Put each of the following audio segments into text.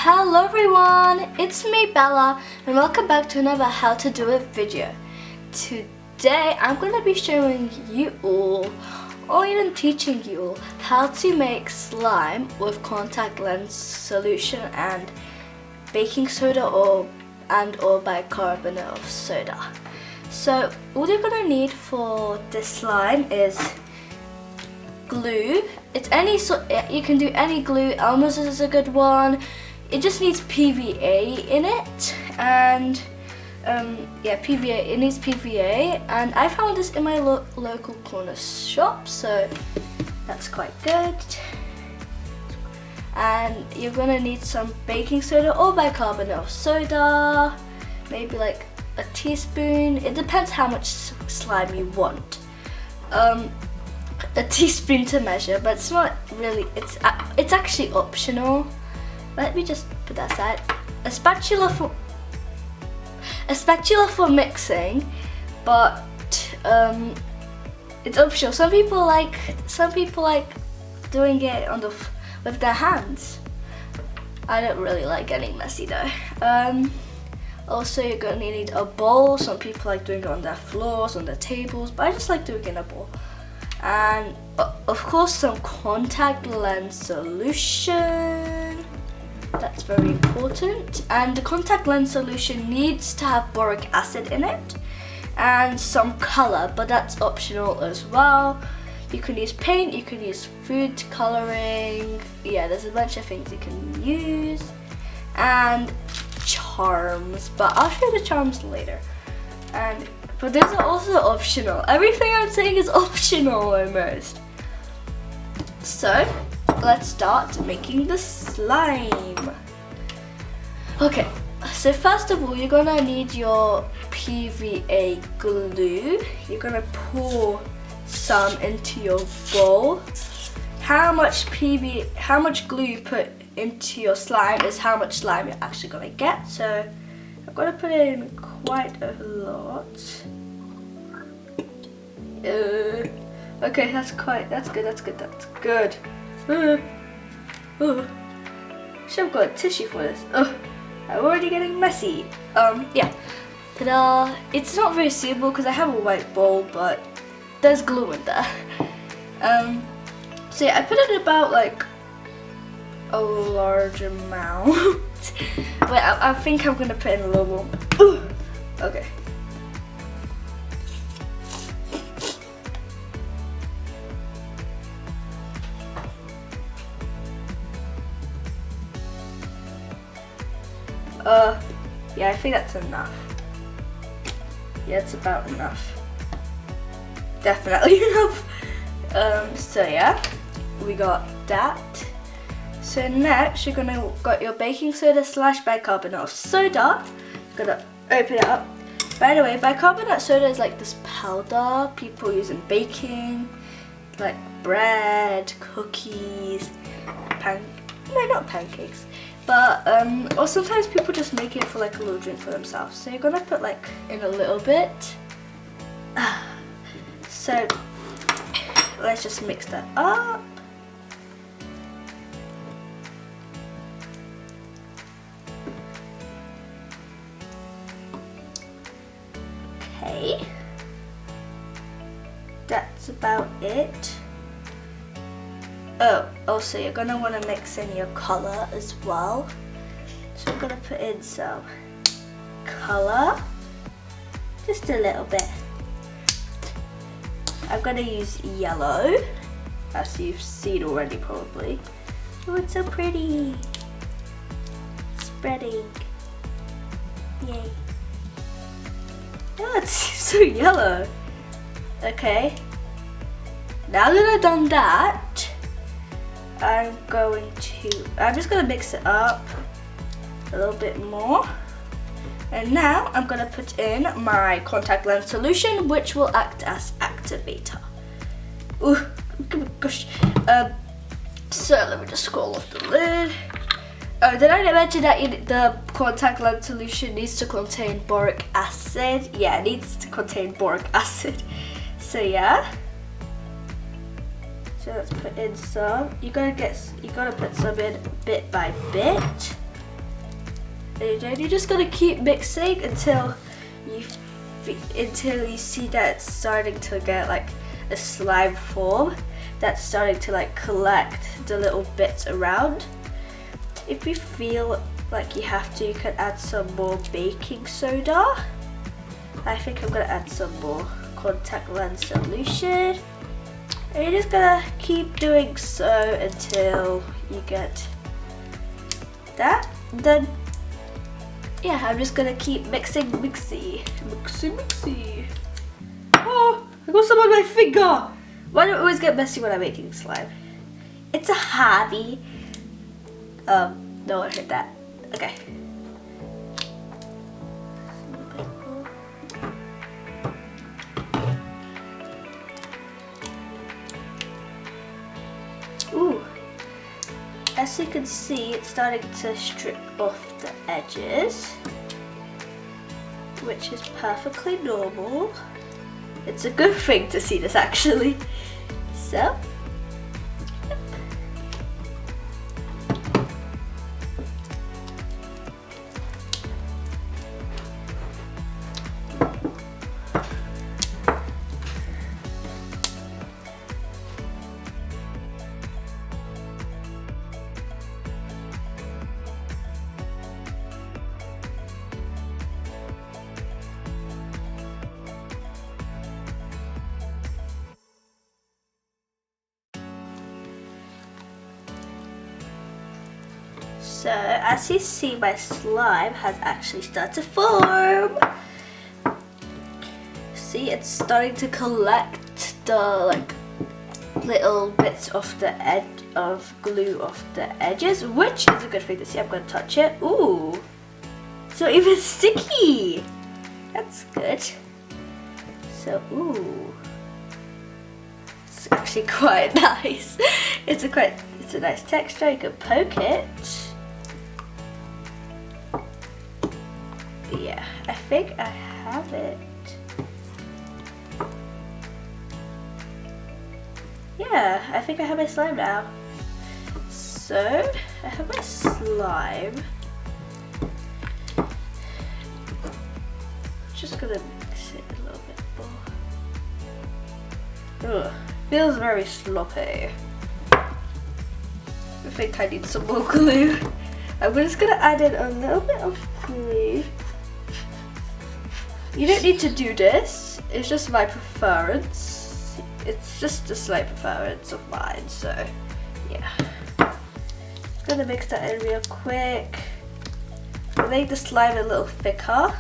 Hello everyone, it's me Bella and welcome back to another how to do it video. Today I'm going to be showing you all, or even teaching you all, how to make slime with contact lens solution and baking soda or bicarbonate of soda. So all you're going to need for this slime is glue. It's any sort, you can do any glue. Elmer's is a good one. It just needs PVA in it, and PVA. It needs PVA, and I found this in my local corner shop, so that's quite good. And you're gonna need some baking soda or bicarbonate of soda, maybe like a teaspoon. It depends how much slime you want. A teaspoon to measure, but it's not really. It's actually optional. Let me just put that aside. A spatula for mixing, but it's optional. Some people like doing it with their hands. I don't really like getting messy though. Also, you're gonna need a bowl. Some people like doing it on their floors, on their tables, but I just like doing it in a bowl. And of course, some contact lens solution. That's very important. And the contact lens solution needs to have boric acid in it and some color, but that's optional as well. You can use paint, you can use food coloring. Yeah, there's a bunch of things you can use. And charms, but I'll show you the charms later. But those are also optional. Everything I'm saying is optional almost. So let's start making the slime. Okay, so first of all, you're gonna need your PVA glue. You're gonna pour some into your bowl. How much glue you put into your slime is how much slime you're actually gonna get. So I'm gonna put in quite a lot. Okay, that's good. Should have got a tissue for this. I'm already getting messy. Yeah. Ta-da! It's not very suitable because I have a white bowl, but there's glue in there. So yeah, I put it about like a large amount. Wait, I think I'm gonna put in a little more. Okay. Yeah, I think that's enough. Yeah, it's about enough. Definitely enough. So yeah, we got that. So next, you're gonna got your baking soda / bicarbonate of soda. You're gonna open it up. By the way, bicarbonate soda is like this powder people use in baking, like bread, cookies, not pancakes. But or sometimes people just make it for like a little drink for themselves. So you're gonna put like in a little bit. So let's just mix that up. Okay, that's about it. Oh, also you're gonna want to mix in your color as well. So I'm gonna put in some color, just a little bit. I'm gonna use yellow, as you've seen already probably. Oh, it's so pretty. Spreading. Yay. Oh, it's so yellow. Okay. Now that I've done that, I'm just gonna mix it up a little bit more. And now I'm gonna put in my contact lens solution, which will act as activator. Ooh, gosh. So let me just scroll off the lid. Oh, did I mention that the contact lens solution needs to contain boric acid? Yeah, it needs to contain boric acid. So yeah. So let's put in some. You gotta put some in bit by bit. And then you're just gonna keep mixing until you see that it's starting to get like a slime form that's starting to like collect the little bits around. If you feel like you have to, you can add some more baking soda. I think I'm gonna add some more contact lens solution. And you're just gonna keep doing so until you get that. And then yeah, I'm just gonna keep mixing. Oh, I got some on my finger. Why do I always get messy when I'm making slime? It's a hobby. No one heard that. Okay. Ooh. As you can see, it's starting to strip off the edges, which is perfectly normal. It's a good thing to see this actually. So, So as you see, my slime has actually started to form. See, it's starting to collect the like little bits of the edge of glue off the edges, which is a good thing to see. I'm going to touch it. Ooh, it's not even sticky. That's good. So ooh, it's actually quite nice. It's a nice texture. You can poke it. Yeah, I think I have it. Yeah, I think I have my slime now. So, I have my slime. Just gonna mix it a little bit more. Ugh, feels very sloppy. I think I need some more glue. I'm just gonna add in a little bit of glue. You don't need to do this, it's just my preference. It's just a slight preference of mine, so yeah. Gonna mix that in real quick. I'll make the slime a little thicker,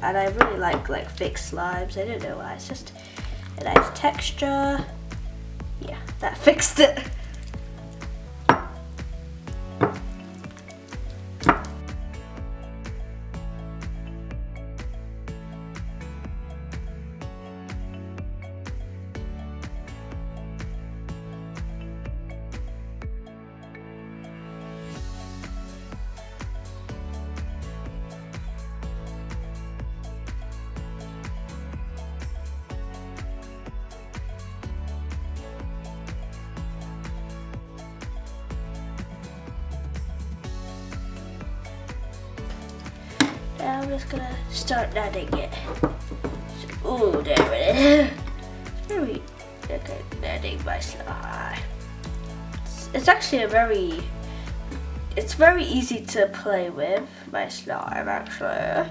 and I really like thick slimes. I don't know why, it's just a nice texture. Yeah, that fixed it. Now I'm just gonna start adding it. Oh, there it is. Very okay. Adding my slime. It's actually it's very easy to play with my slime actually.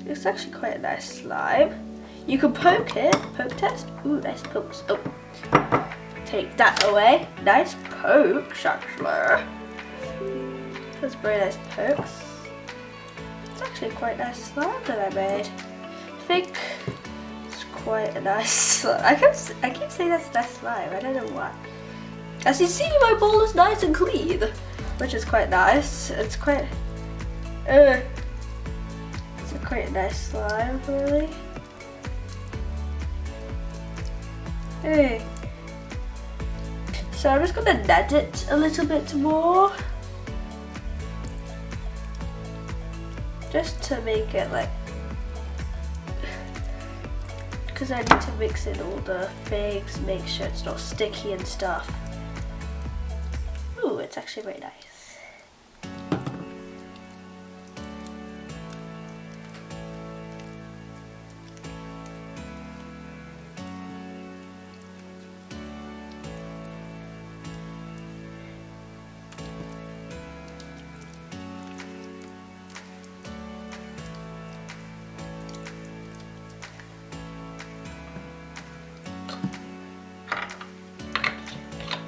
It's actually quite a nice slime. You can poke it. Poke test. Ooh, nice pokes. Oh. Take that away. Nice pokes, actually. That's very nice pokes. It's actually quite a nice slime that I made. I think it's quite a nice slime. I keep saying that's a nice slime. I don't know why. As you see, my bowl is nice and clean, which is quite nice. It's quite. It's a quite nice slime, really. Hey. So I'm just gonna net it a little bit more, just to make it like, because I need to mix in all the things, make sure it's not sticky and stuff. it's actually very nice.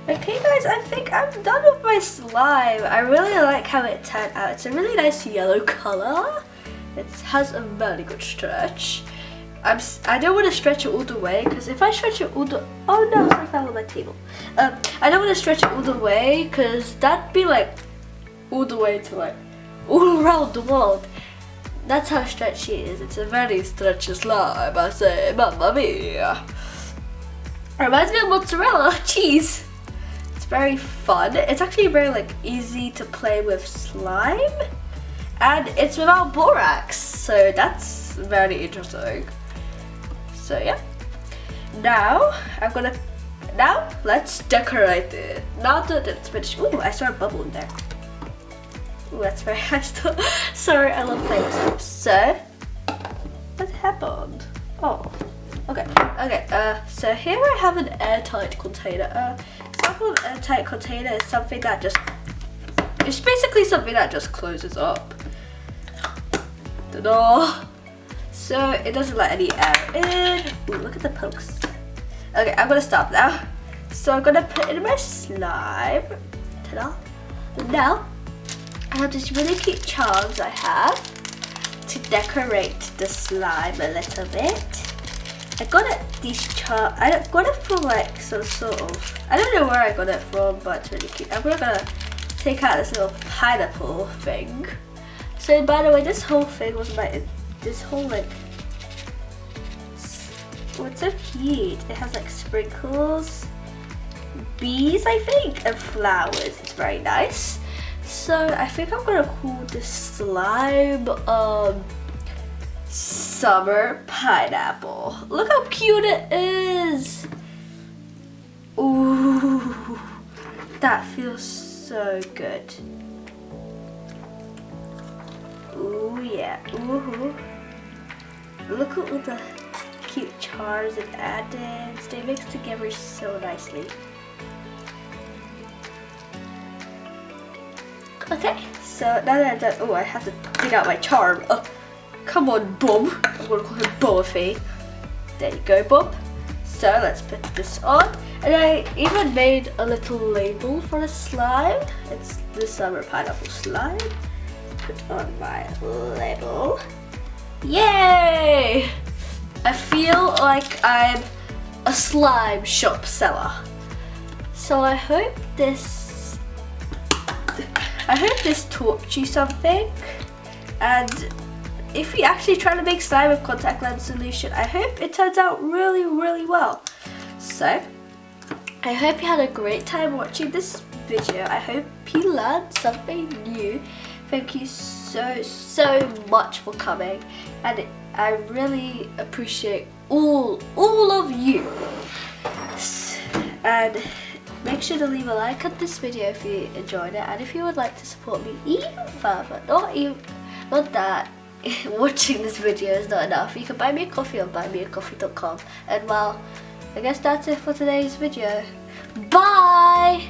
Okay guys, I think I'm done with my slime. I really like how it turned out. It's a really nice yellow color. It has a very good stretch. I don't want to stretch it all the way because if I stretch it all the... Oh no, I fell on my table. I don't want to stretch it all the way because that'd be like all the way to like all around the world. That's how stretchy it is. It's a very stretchy slime, I say, mamma mia. Reminds me of mozzarella cheese. Very fun. It's actually very like easy to play with slime, and it's without borax, so that's very interesting. So yeah, now let's decorate it. Now that it's finished. Ooh, I saw a bubble in there. Ooh, that's very nice. Sorry, I love playing with slime. So what happened? Oh, okay. So here I have an airtight container. An airtight container is something that it's basically something that just closes up the door, so it doesn't let any air in. Ooh, look at the pokes. Okay, I'm gonna stop now. So I'm gonna put in my slime. Ta-da! Now I have these really cute charms I have to decorate the slime a little bit. I got these charms. I got it from like some sort of, I don't know where I got it from, but it's really cute. I'm gonna take out this little pineapple thing. So by the way, this whole thing was this whole like, oh, it's so cute. It has like sprinkles, bees I think, and flowers. It's very nice. So I think I'm gonna call this slime summer pineapple. Look how cute it is. Ooh, that feels so good. Ooh yeah. Ooh. Look at all the cute charms and addends. They mix together so nicely. Okay, so now that I'm done, oh, I have to dig out my charm. Oh, come on, Bob. I'm gonna call him Boffy. There you go, Bob. So let's put this on. And I even made a little label for the slime. It's the summer pineapple slime. Put on my label. Yay! I feel like I'm a slime shop seller. So I hope this taught you something. And if you actually try to make slime with contact lens solution, I hope it turns out really, really well. So I hope you had a great time watching this video. I hope you learned something new. Thank you so much for coming, and I really appreciate all of you. And make sure to leave a like on this video if you enjoyed it, and if you would like to support me even further, not that watching this video is not enough, you can buy me a coffee on buymeacoffee.com. And well, I guess that's it for today's video. Bye!